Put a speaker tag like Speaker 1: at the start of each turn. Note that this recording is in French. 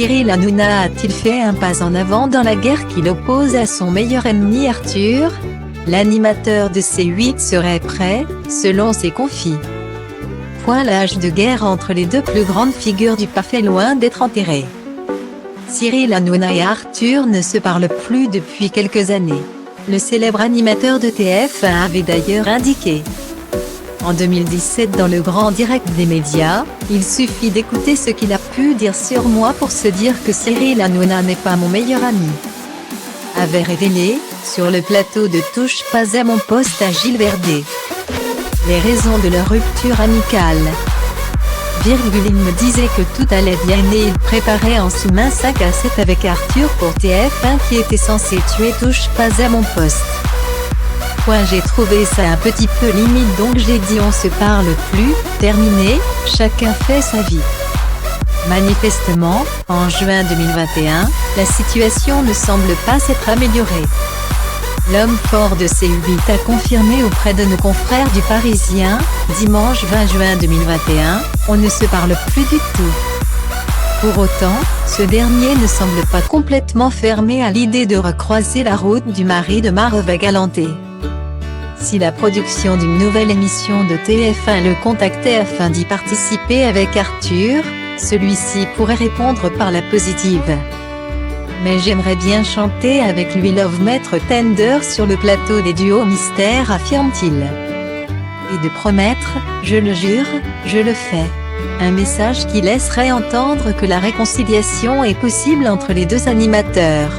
Speaker 1: Cyril Hanouna a-t-il fait un pas en avant dans la guerre qui l'oppose à son meilleur ennemi Arthur? L'animateur de C8 serait prêt, selon ses confis. L'âge de guerre entre les deux plus grandes figures du PAF est loin d'être enterré. Cyril Hanouna et Arthur ne se parlent plus depuis quelques années. Le célèbre animateur de TF1 avait d'ailleurs indiqué en 2017 dans le grand direct des médias, « Il suffit d'écouter ce qu'il a pu dire sur moi pour se dire que Cyril Hanouna n'est pas mon meilleur ami », avait révélé, sur le plateau de Touche pas à mon poste à Gilles Verdez, les raisons de leur rupture amicale. Il me disait que tout allait bien et il préparait en sous-main 5 à 7 avec Arthur pour TF1 qui était censé tuer Touche pas à mon poste. J'ai trouvé ça un petit peu limite donc j'ai dit on se parle plus, terminé, chacun fait sa vie. Manifestement, en juin 2021, la situation ne semble pas s'être améliorée. L'homme fort de C8 a confirmé auprès de nos confrères du Parisien, dimanche 20 juin 2021, on ne se parle plus du tout. Pour autant, ce dernier ne semble pas complètement fermé à l'idée de recroiser la route du mari de Marve Galanté. Si la production d'une nouvelle émission de TF1 le contactait afin d'y participer avec Arthur, celui-ci pourrait répondre par la positive. Mais j'aimerais bien chanter avec lui Love Maître Tender sur le plateau des duos mystères, affirme-t-il. Et de promettre, je le jure, je le fais. Un message qui laisserait entendre que la réconciliation est possible entre les deux animateurs.